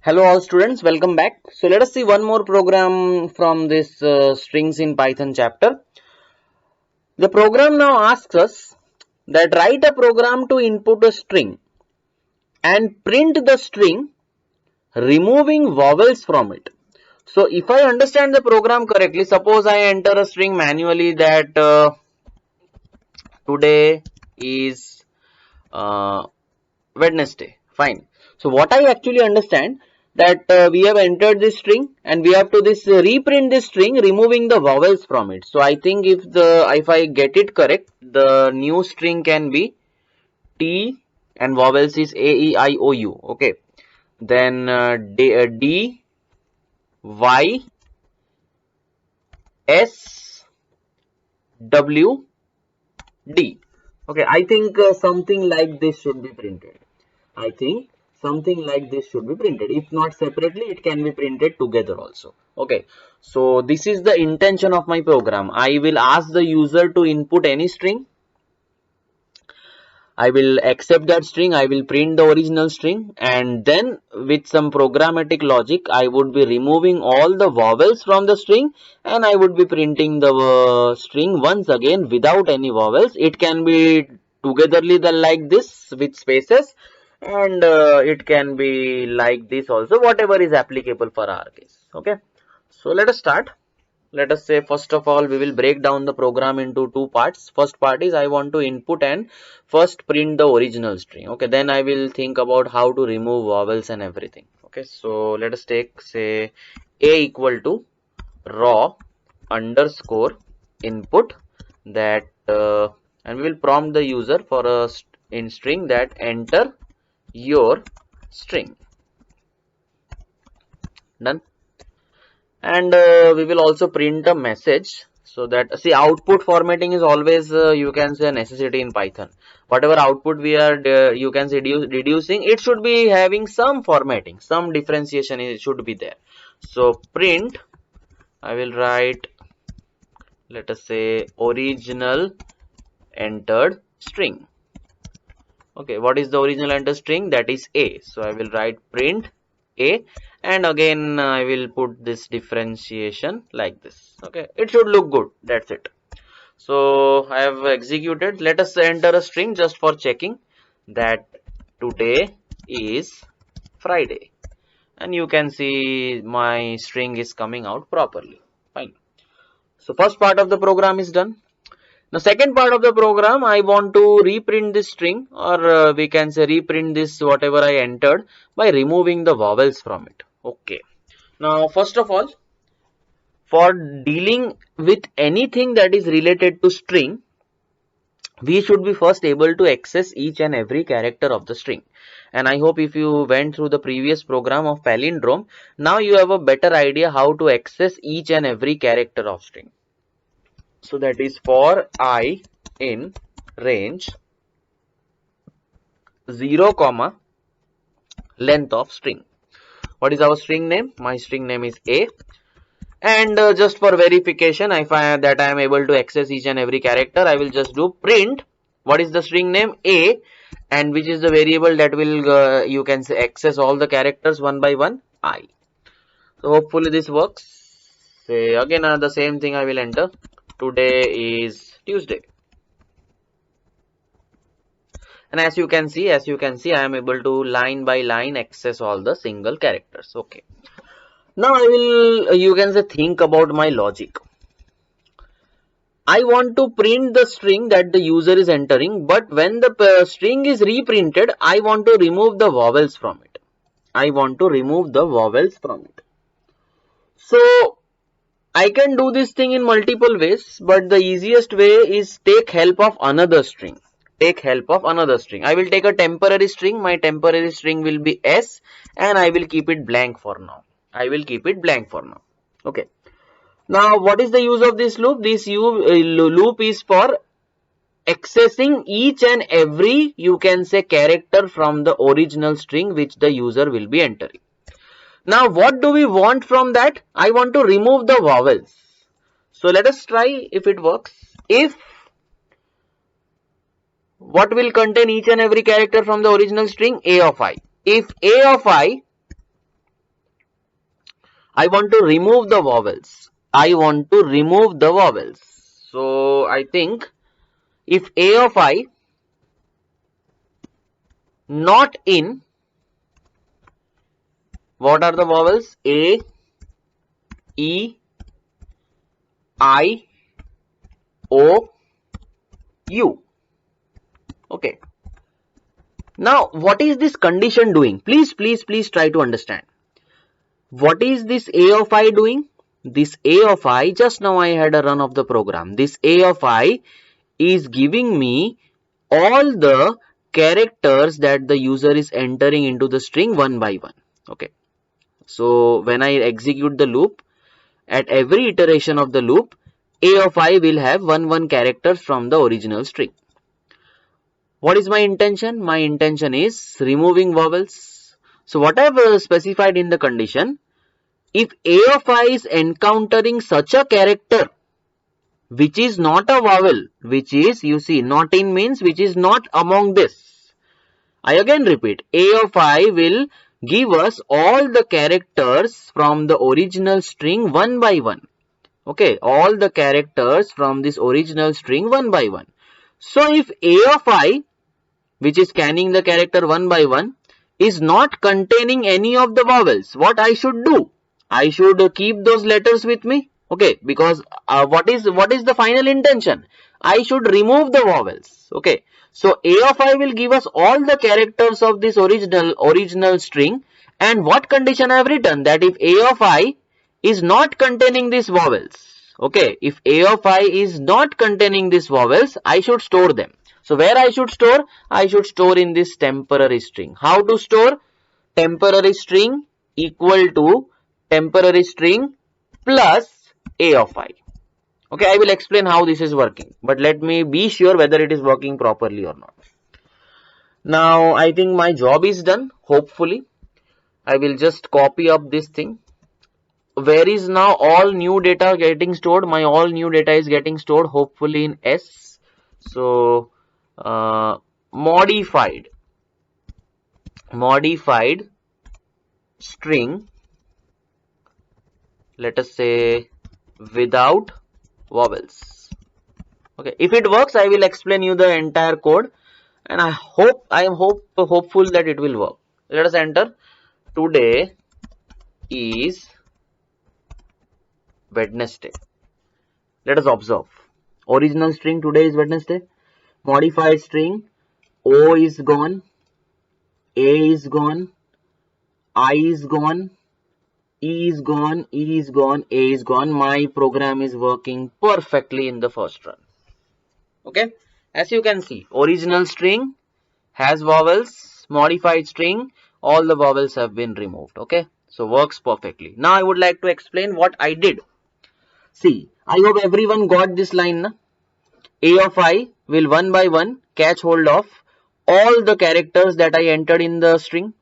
Hello all students, welcome back. So let us see one more program from this strings in Python chapter. The program now asks us that write a program to input a string and print the string removing vowels from it. So if I understand the program correctly, suppose I enter a string manually that today is Wednesday. Fine. So what I actually understand that we have entered this string and we have to this reprint this string removing the vowels from it. So I think if I get it correct, the new string can be T and vowels is A E I O U. Okay. Then D Y S W D. Okay. I think something like this should be printed. I think something like this should be printed. If not separately, it can be printed together also. Okay. So this is the intention of my program. I will ask the user to input any string. I will accept that string. I will print the original string, and then with some programmatic logic, I would be removing all the vowels from the string, and I would be printing the string once again without any vowels. It can be togetherly like this with spaces, and it can be like this also, whatever is applicable for our case. Okay. So let us start. Let us say first of all we will break down the program into two parts. First part is I want to input and first print the original string. Okay, then I will think about how to remove vowels and everything. Okay, so let us take say a equal to raw underscore input that and we will prompt the user for a in string that enter your string. Done. And we will also print a message, so that see output formatting is always you can say a necessity in Python. Whatever output we are you can say reducing, it should be having some formatting, some differentiation, it should be there. So print, I will write, let us say original entered string. Okay, what is the original entered string? That is a. So I will write print a, and again I will put this differentiation like this. Okay, it should look good. That's it. So I have executed. Let us enter a string just for checking that today is Friday, and you can see my string is coming out properly. Fine. So first part of the program is done. The second part of the program, I want to reprint this string, or we can say reprint this whatever I entered by removing the vowels from it. Okay. Now, first of all, for dealing with anything that is related to string, we should be first able to access each and every character of the string. And I hope if you went through the previous program of palindrome, now you have a better idea how to access each and every character of string. So that is for I in range 0 comma length of string. What is our string name? My string name is A, and just for verification, if I that I am able to access each and every character, I will just do print what is the string name A, and which is the variable that will you can say access all the characters one by one, I. So hopefully this works. Say again the same thing I will enter. Today is Tuesday. And as you can see I am able to line by line access all the single characters. Okay, now I will you can say think about my logic. I want to print the string that the user is entering, but when the string is reprinted, I want to remove the vowels from it. So I can do this thing in multiple ways, but the easiest way is take help of another string. I will take a temporary string. My temporary string will be S, and I will keep it blank for now. Okay. Now, what is the use of this loop? This loop is for accessing each and every, you can say, character from the original string which the user will be entering. Now, what do we want from that? I want to remove the vowels. So let us try if it works. If what will contain each and every character from the original string? A of I. If A of I I want to remove the vowels. I want to remove the vowels. So I think if A of I not in, what are the vowels? A, E, I, O, U. Okay. Now, what is this condition doing? Please try to understand. What is this A of I doing? This A of I, just now I had a run of the program. This A of I is giving me all the characters that the user is entering into the string one by one. Okay. So when I execute the loop, at every iteration of the loop, A of I will have one characters from the original string. What is my intention? My intention is removing vowels. So what I have specified in the condition, if A of I is encountering such a character which is not a vowel, which is, you see, not in means which is not among this. I again repeat, A of I will give us all the characters from the original string one by one. Okay, all the characters from this original string one by one. So if A of I, which is scanning the character one by one, is not containing any of the vowels, what I should do? I should keep those letters with me. Okay, because what is the final intention? I should remove the vowels. Okay, so A of I will give us all the characters of this original string, and what condition I have written, that if A of I is not containing these vowels. Okay, if A of I is not containing these vowels, I should store them. So where I should store? I should store in this temporary string. How to store? Temporary string equal to temporary string plus A of I. Okay, I will explain how this is working, but let me be sure whether it is working properly or not. Now I think my job is done. Hopefully I will just copy up this thing. Where is now all new data getting stored? My all new data is getting stored hopefully in S. So modified string, let us say without vowels. Okay, if it works, I will explain you the entire code, and I am hopeful that it will work. Let us enter. Today is Wednesday. Let us observe. Original string today is Wednesday. Modified string, O is gone, A is gone, I is gone, E is gone, E is gone, A is gone. My program is working perfectly in the first run. Okay, as you can see, original string has vowels, modified string, all the vowels have been removed. Okay, so works perfectly. Now I would like to explain what I did. See, I hope everyone got this line. Na? A of I will one by one catch hold of all the characters that I entered in the string.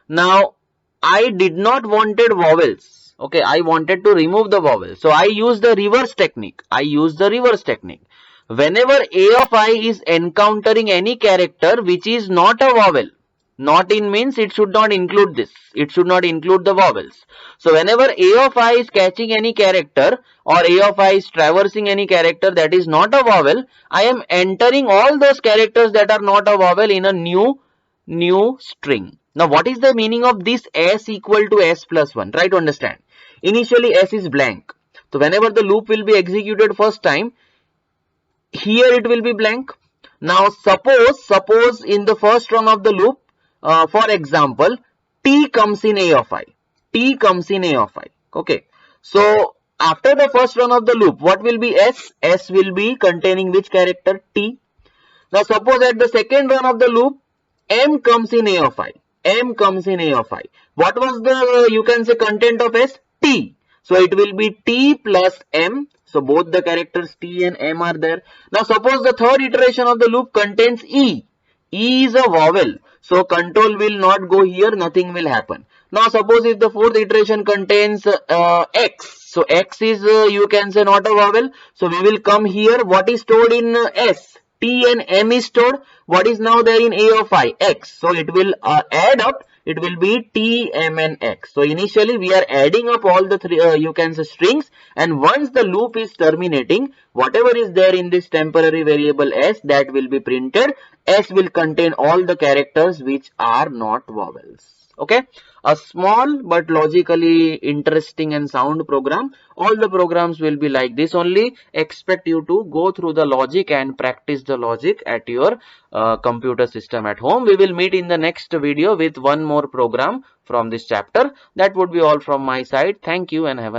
Now I did not wanted vowels. Okay, I wanted to remove the vowels. So I use the reverse technique. Whenever A of I is encountering any character which is not a vowel, not in means it should not include this. It should not include the vowels. So whenever A of I is catching any character or A of I is traversing any character that is not a vowel, I am entering all those characters that are not a vowel in a new string. Now what is the meaning of this S equal to S plus 1? Try to understand. Initially S is blank. So whenever the loop will be executed first time, here it will be blank. Now suppose in the first run of the loop, for example, T comes in A of I. Okay. So after the first run of the loop, what will be S? S will be containing which character? T. Now suppose at the second run of the loop, M comes in A of I. What was the, you can say, content of S? T. So it will be T plus M. So both the characters T and M are there. Now suppose the third iteration of the loop contains E. E is a vowel. So control will not go here, nothing will happen. Now suppose if the fourth iteration contains X. So X is, you can say, not a vowel. So we will come here. What is stored in S? T and M is stored. What is now there in A of I? X. So it will add up. it will be TMNX. So initially we are adding up all the three you can say strings, and once the loop is terminating, whatever is there in this temporary variable s, that will be printed. S will contain all the characters which are not vowels. Okay, a small but logically interesting and sound program. All the programs will be like this only. Expect you to go through the logic and practice the logic at your computer system at home. We will meet in the next video with one more program from this chapter. That would be all from my side. Thank you and have a nice